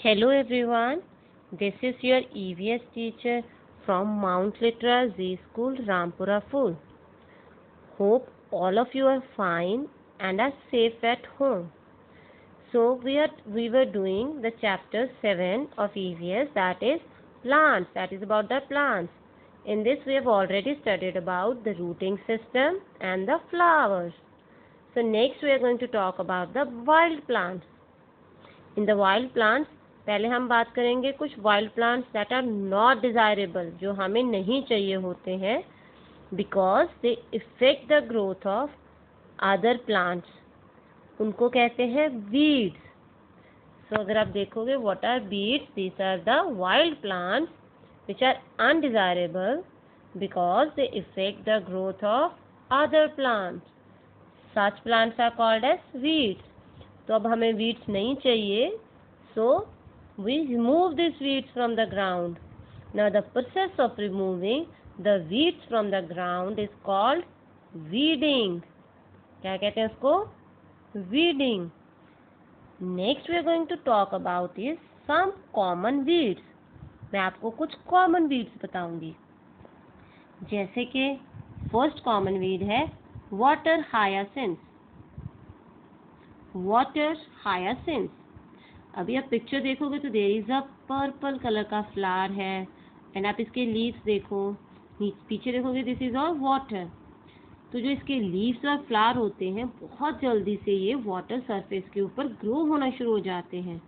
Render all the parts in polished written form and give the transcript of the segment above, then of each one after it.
Hello everyone, this is your EVS teacher from Mount Litra Z School, Rampura Full. Hope all of you are fine and are safe at home. So we were doing the chapter 7 of EVS, that is plants, that is about the plants. In this we have already studied about the rooting system and the flowers. So next we are going to talk about the wild plants. In the wild plants पहले हम बात करेंगे कुछ wild plants that are not desirable, जो हमें नहीं चाहिए होते हैं, because they effect the growth of other plants. उनको कहते हैं वीड्स. सो अगर आप देखोगे what are weeds, these are the wild plants which are undesirable because they effect the growth of other plants. Such plants are called as weeds. तो अब हमें weeds नहीं चाहिए, so we remove these weeds from the ground. Now the process of removing the weeds from the ground is called weeding. क्या कहते हैं उसको? Weeding. Next we are going to talk about is some common weeds. मैं आपको कुछ common weeds बताऊंगी. जैसे कि first common weed है water hyacinth. Water hyacinth. अभी आप पिक्चर देखोगे तो there is a purple colour का फ्लावर है, एंड आप इसके लीव्स देखो, पीछे देखोगे दिस इज ऑल वाटर. तो जो इसके लीव्स और फ्लावर होते हैं बहुत जल्दी से ये वाटर सरफेस के ऊपर ग्रो होना शुरू हो जाते हैं.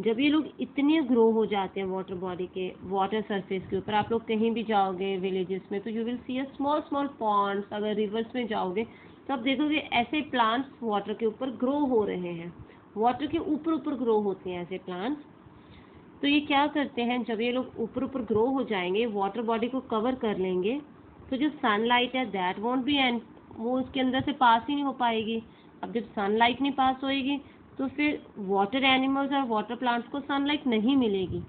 जब ये लोग इतने ग्रो हो जाते हैं वाटर बॉडी के वाटर सरफेस के ऊपर, आप लोग कहीं भी जाओगे विलेजेस में तो you will see a small small ponds. अगर रिवर्स में जाओगे तो आप देखोगे ऐसे प्लांट्स वाटर के ऊपर ग्रो हो रहे हैं, वाटर के ऊपर ऊपर ग्रो होते हैं ऐसे प्लांट्स. तो ये क्या करते हैं, जब ये लोग ऊपर ऊपर ग्रो हो जाएंगे, वाटर बॉडी को कवर कर लेंगे, तो जो सनलाइट है दैट वॉन्ट बी एंड वो उसके अंदर से पास ही नहीं हो पाएगी. अब जब सनलाइट नहीं पास होएगी तो फिर वाटर एनिमल्स और वाटर प्लांट्स को सनलाइट नहीं मिलेगी.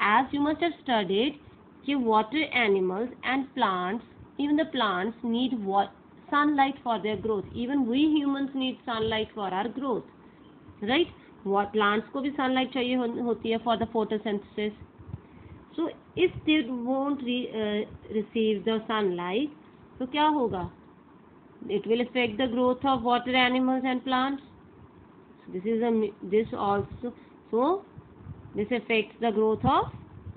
As you must have studied कि water animals and plants, even the plants need sunlight for their growth. Even we humans need sunlight for our growth. Right. what plants को भी sunlight चाहिए होती है for the photosynthesis. So if they won't receive the sunlight तो क्या होगा, it will affect the growth of water animals and plants. This also, so this affects the growth of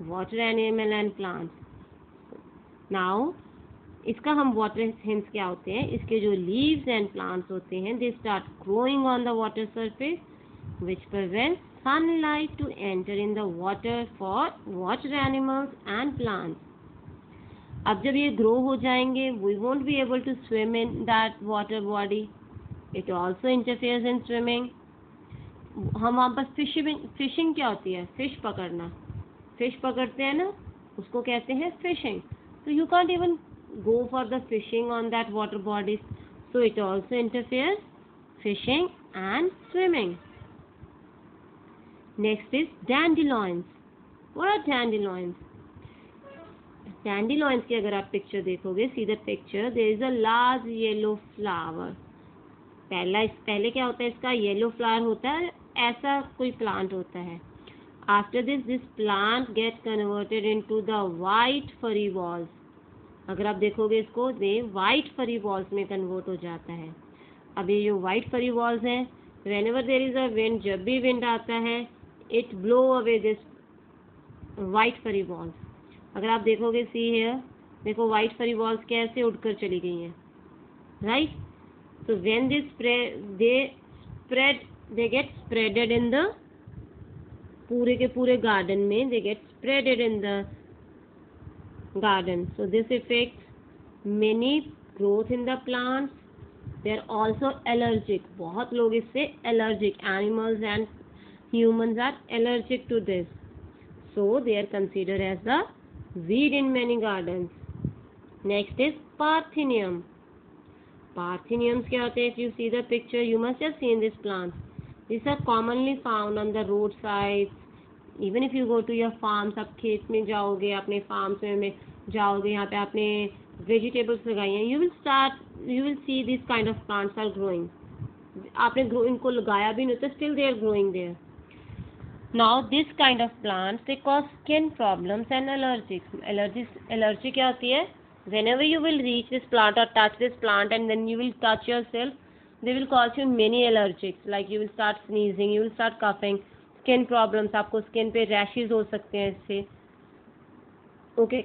water animal and plants. Now इसका हम water hints क्या होते हैं, इसके जो लीव्स एंड प्लांट्स होते हैं they start growing on the water surface which prevents sunlight to enter in the water for water animals and plants. अब जब ये ग्रो हो जाएंगे we won't be able to swim in that water body. It also interferes in swimming. हम वहाँ पर fishing क्या होती है, फिश पकड़ना, फिश पकड़ते हैं ना, उसको कहते हैं fishing. So you can't even go for the fishing on that water bodies. So it also interferes fishing and swimming. Next is dandelions. What are dandelions? Dandelions की अगर आप पिक्चर देखोगे, see the picture, there is a large yellow flower. पहले क्या होता है, इसका yellow flower होता है, ऐसा कोई प्लांट होता है. After this plant get converted into the white furry balls. अगर आप देखोगे इसको, ये white furry balls में कन्वर्ट हो जाता है. अब ये जो white furry balls हैं, whenever there is a wind, जब भी विंड आता है, it blow away this white furry balls. अगर आप देखोगे see here, देखो white furry balls कैसे उड़कर चली गई हैं, right? So when they get spreaded in the पूरे के पूरे garden में, they get spreaded in the garden. So this affects many growth in the plants. They are also allergic. बहुत लोग इससे allergic, animals and humans are allergic to this, so they are considered as the weed in many gardens. Next is parthenium. Partheniums क्या होते हैं, if you see the picture you must have seen this plant. These are commonly found on the roadsides. Even if you go to your farms, आप खेत में जाओगे, अपने farms में जाओगे, यहाँ पे आपने vegetables लगाई हैं, you will see these kind of plants are growing. आपने इनको लगाया भी नहीं तो still they are growing there. Now this kind of plants they cause skin problems and allergies. Allergy क्या होती है? Whenever you will reach this plant or touch this plant and then you will touch yourself, they will cause you many allergies. Like you will start sneezing, you will start coughing, skin problems. आपको skin पे rashes हो सकते हैं इससे. Okay,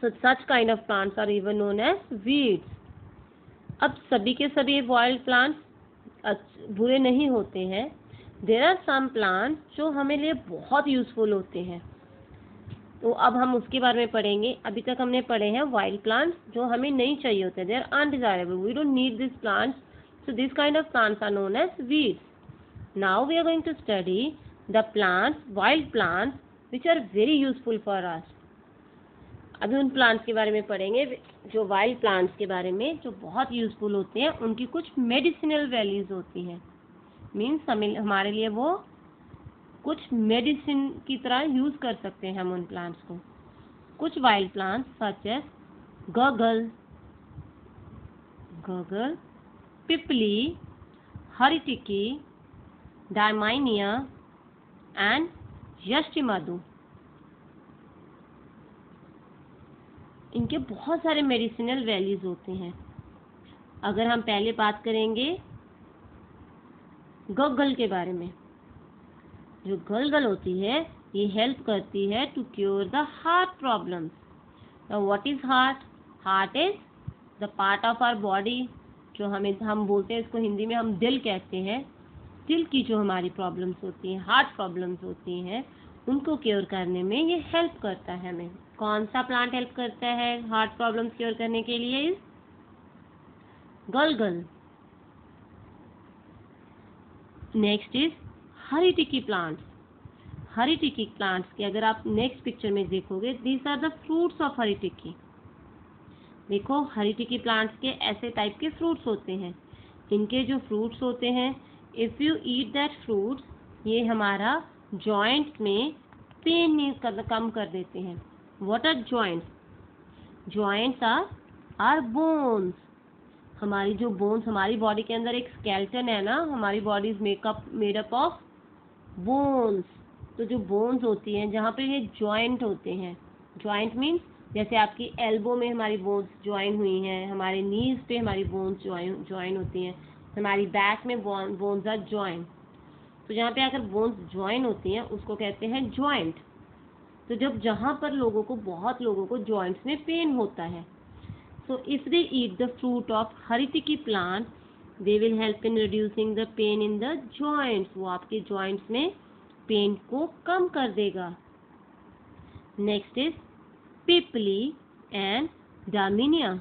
so such kind of plants are even known as weeds. अब सभी के सभी वाइल्ड प्लांट्स बुरे नहीं होते हैं. देयर आर सम प्लांट्स जो हमें लिए बहुत यूजफुल होते हैं. तो अब हम उसके बारे में पढ़ेंगे. अभी तक हमने पढ़े हैं वाइल्ड प्लांट्स जो हमें नहीं चाहिए होते. They are undesirable. We don't need this plants. So this kind of plants are known as weeds. Now we are going to study the plants, wild plants which are very useful for us. अभी उन plants के बारे में पढ़ेंगे जो wild plants के बारे में जो बहुत यूजफुल होते हैं. उनकी कुछ मेडिसिनल वैल्यूज होती हैं. मीन्स हमारे लिए वो कुछ मेडिसिन की तरह यूज कर सकते हैं हम उन प्लांट्स को. कुछ wild plants such as gagal, pippali, haritaki, damiana and yashtimadhu. इनके बहुत सारे मेडिसिनल वैल्यूज होते हैं. अगर हम पहले बात करेंगे गगल के बारे में. जो गलगल होती है ये हेल्प करती है to cure the heart problems. Now what is heart? Heart is the part of our body जो हम बोलते हैं, इसको हिंदी में हम दिल कहते हैं. दिल की जो हमारी प्रॉब्लम्स होती हैं, हार्ट प्रॉब्लम्स होती हैं, उनको क्योर करने में ये हेल्प करता है हमें. कौन सा प्लांट हेल्प करता है हार्ट प्रॉब्लम्स क्योर करने के लिए? Is galgal. Next is haritaki plants. Haritaki plants की अगर आप नेक्स्ट पिक्चर में देखोगे, these are the fruits of haritaki. देखो हरिटिकी प्लांट्स के ऐसे टाइप के फ्रूट्स होते हैं. इनके जो फ्रूट्स होते हैं, if you eat that fruits, ये हमारा जॉइंट में पेन कम कर देते हैं. What are joints? Joints are bones. हमारी जो बोन्स, हमारी बॉडी के अंदर एक स्केलेटन है ना, हमारी body is made up of bones. तो जो बोन्स होती हैं जहाँ पे ये जॉइंट होते हैं, जॉइंट मीन्स जैसे आपकी एल्बो में हमारी बोन्स ज्वाइन हुई हैं, हमारे नीज पे हमारी बोन्स ज्वाइन होती हैं, हमारी बैक में बोन्स आर ज्वाइन. तो जहाँ पे अगर बोन्स ज्वाइन होती हैं उसको कहते हैं जॉइंट. तो जहाँ पर बहुत लोगों को जॉइंट्स में पेन होता है, so if they eat the fruit of हरिटिकी plant, they will help in reducing the pain in the joints. वो आपके joints में पेन को कम कर देगा. Next is pippali and damiana.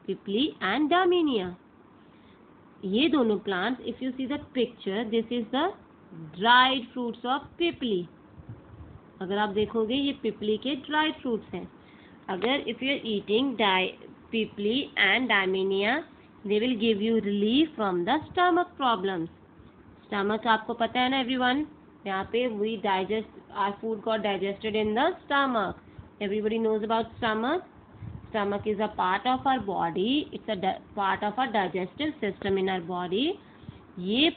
Pippali and damiana, ये दोनों plants, if you see the picture, this is the dried fruits of pippali. अगर आप देखोगे ये पिपली के ड्राइड फ्रूट्स हैं. अगर if you are eating pippali and damiana, they will give you relief from the stomach problems. Stomach आपको पता है ना एवरीवन, यहाँ पे we digest our food got digested in the stomach. Everybody knows about stomach. Stomach is a part of our body. It's a part of our digestive system in our body. ये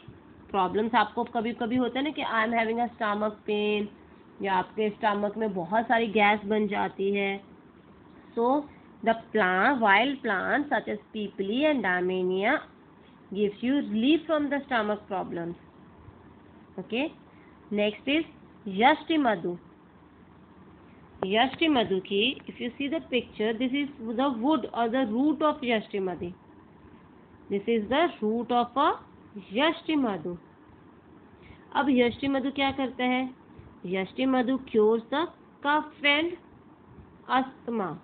problems आपको कभी कभी होता है ना कि I am having a stomach pain, या आपके स्टमक में बहुत सारी गैस बन जाती है. So the wild plants such as pipili and daminia gives you relief from the stomach problems. Okay, next is yashtimadhu. Yashtimadhu ki, if you see the picture, this is the wood or the root of yashtimadhu. This is the root of a yashtimadhu. अब यष्टिमधु क्या करता है? Yashtimadhu cures the cough and asthma.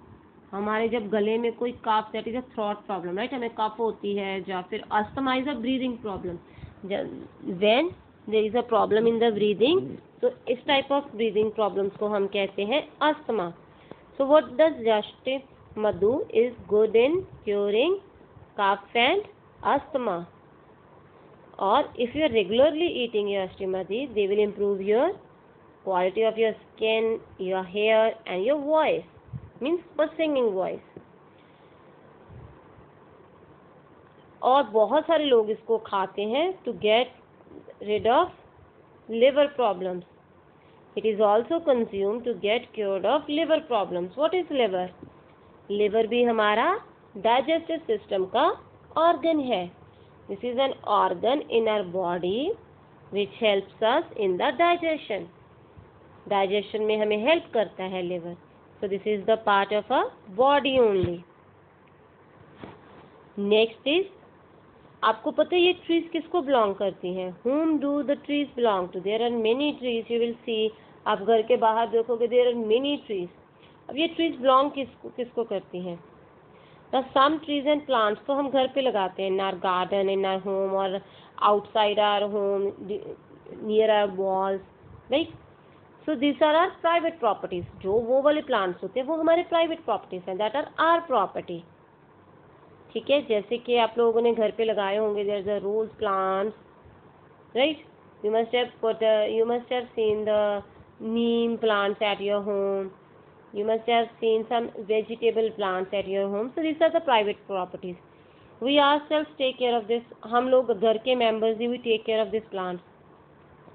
हमारे जब गले में कोई कफ, that is a throat problem, right, हमें कफ होती है, या फिर asthma is a breathing problem. When there is a problem in the breathing, तो इस टाइप ऑफ ब्रीदिंग प्रॉब्लम्स को हम कहते हैं asthma. So what does yashtimadhu is good in curing cough and asthma. और if you are regularly eating yashtimadhu, they will improve your quality of your skin, your hair and your voice. Means for singing voice. और बहुत सारे लोग इसको खाते हैं to get rid of liver problems. It is also consumed to get cured of liver problems. What is liver? Liver भी हमारा digestive system का organ है. This is an organ in our body which helps us in the digestion. Digestion में हमें help करता है liver. So this is the part of a body only. Next is, आपको पता है ये ट्रीज किसको बिलोंग करती हैं? Whom do the trees belong to? There are many trees. You will see. आप घर के बाहर देखोगे there are many trees. अब ये ट्रीज बिलोंग किसको करती हैं? The some trees and plants तो हम घर पे लगाते हैं, in our garden, in our home or outside our home, near our walls, right? So these are our private properties. जो वो वाले plants होते हैं वो हमारे private properties हैं, that are our property. ठीक है, जैसे कि आप लोगों ने घर पे लगाए होंगे, there is a rose plants, right? You must have seen the neem plants at your home. You must have seen some vegetable plants at your home. So these are the private properties. We ourselves take care of this. हम लोग घर के members he we take care of these plants,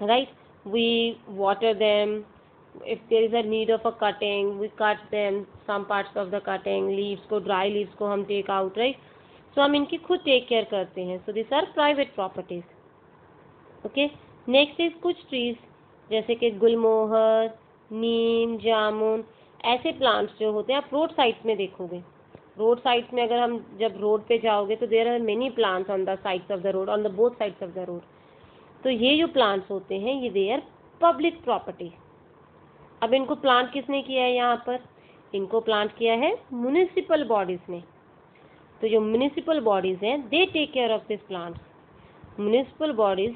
right? We water them. If there is a need of a cutting, we cut them, some parts of the cutting, leaves को, dry leaves को हम take out, right? So हम इनकी खुद take care करते हैं. So these are private properties. Okay. Next is कुछ trees जैसे कि गुलमोहर, नीम, जामुन, ऐसे plants जो होते हैं आप road sides में देखोगे. रोड साइड्स में अगर हम जब रोड पे जाओगे तो there are many plants on the sides of the road, on the both sides of the road. तो ये जो प्लांट्स होते हैं ये दे आर पब्लिक प्रॉपर्टी. अब इनको प्लांट किसने किया है? यहाँ पर इनको प्लांट किया है म्युनिसिपल बॉडीज ने. तो जो म्युनिसिपल बॉडीज हैं they take care of this plants. Municipal bodies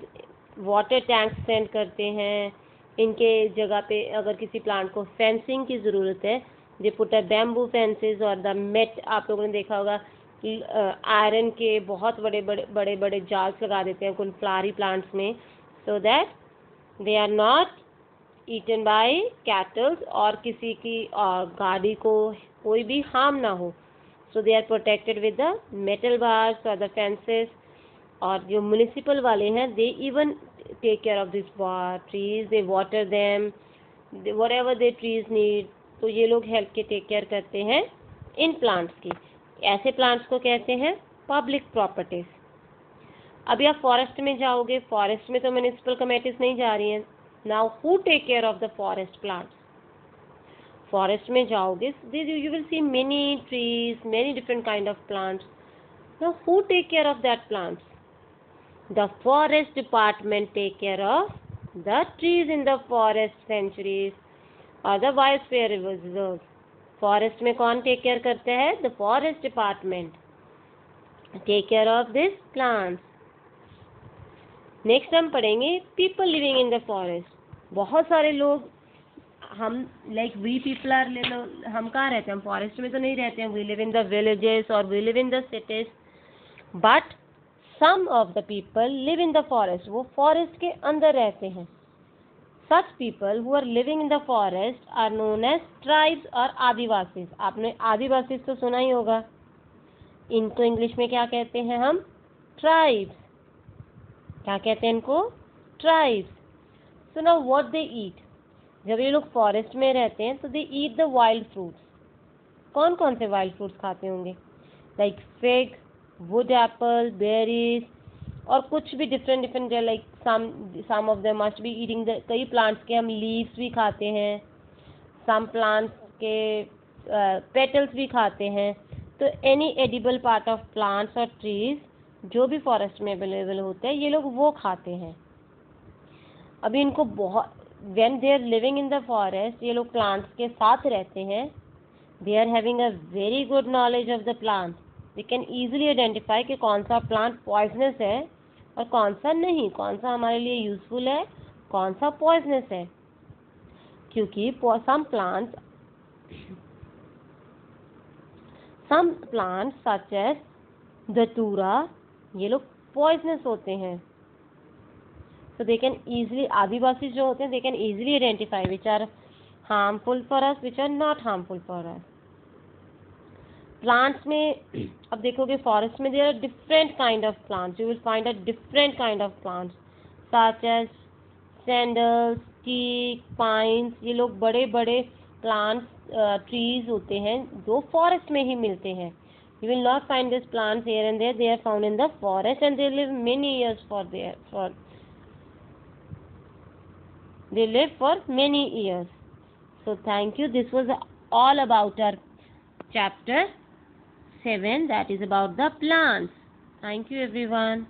water tank send करते हैं. इनके जगह पे अगर किसी प्लांट को फेंसिंग की ज़रूरत है, they put a bamboo fences और द मेट. आप लोगों ने देखा होगा आयरन के बहुत बड़े बड़े जाल्स लगा देते हैं कुछ फ्लावरी प्लांट्स में, so that they are not eaten by cattles और किसी की गाड़ी को कोई भी हार्म ना हो. So they are protected with the metal bars और द फेंसेस. और जो म्युनिसिपल वाले हैं they even take care of this trees, they water them, whatever they trees need. तो ये लोग हेल्प के टेक केयर करते हैं इन प्लांट्स की. ऐसे प्लांट्स को कहते हैं पब्लिक प्रॉपर्टीज. अभी आप फॉरेस्ट में जाओगे, फॉरेस्ट में तो म्युनिसिपल कमेटीज नहीं जा रही हैं. Now who take care of the forest plants? Forest में जाओगे you will see many trees, many different kind of plants. Now who take care of that plants? The forest department take care of the trees in the forest sanctuaries और the biosphere reserve. Forest में कौन take care करते हैं? The forest department take care of this plants. Next हम पढ़ेंगे people living in the forest. बहुत सारे लोग हम लाइक वी पीपल आर, हम कहाँ रहते हैं? हम फॉरेस्ट में तो नहीं रहते हैं. We live in the villages और we live in the cities. But some of the people live in the forest. वो फॉरेस्ट के अंदर रहते हैं. Such people who are living in the forest are known as tribes और आदिवासीज. आपने आदिवासीज तो सुना ही होगा. इनको इंग्लिश में क्या कहते हैं हम? ट्राइब्स. क्या कहते हैं इनको? Tribes. So now what they eat? जब ये लोग फॉरेस्ट में रहते हैं तो they eat the wild fruits. कौन कौन से वाइल्ड फ्रूट्स खाते होंगे? Like fig, wood apple, berries और कुछ भी different like some of them must be eating the. कई प्लांट्स के हम लीव्स भी खाते हैं, सम प्लांट्स के पेटल्स भी खाते हैं. तो any edible part of plants और ट्रीज जो भी फॉरेस्ट में अवेलेबल होते हैं ये लोग वो खाते हैं. अभी इनको बहुत when they are living in the forest, ये लोग प्लांट्स के साथ रहते हैं. They are having a very good knowledge of the plant. They can easily identify कि कौन सा प्लांट पॉइजनस है और कौन सा नहीं, कौन सा हमारे लिए यूजफुल है, कौन सा पॉइजनस है. क्योंकि some plants such as धतूरा ये लोग पॉइजनस होते हैं. so they can easily, आदिवासी जो होते हैं they can easily identify which are harmful for us, which are not harmful for us. Plants में अब देखोगे फॉरेस्ट में there are different kind of plants. You will find a different kind of plants such as sandals, teak, pines, ये लोग बड़े बड़े plants, trees होते हैं जो फॉरेस्ट में ही मिलते हैं. You will not find these plants here and there. They are found in the forest and they live many years they live for many years. So thank you. This was all about our chapter 7, that is about the plants. Thank you everyone.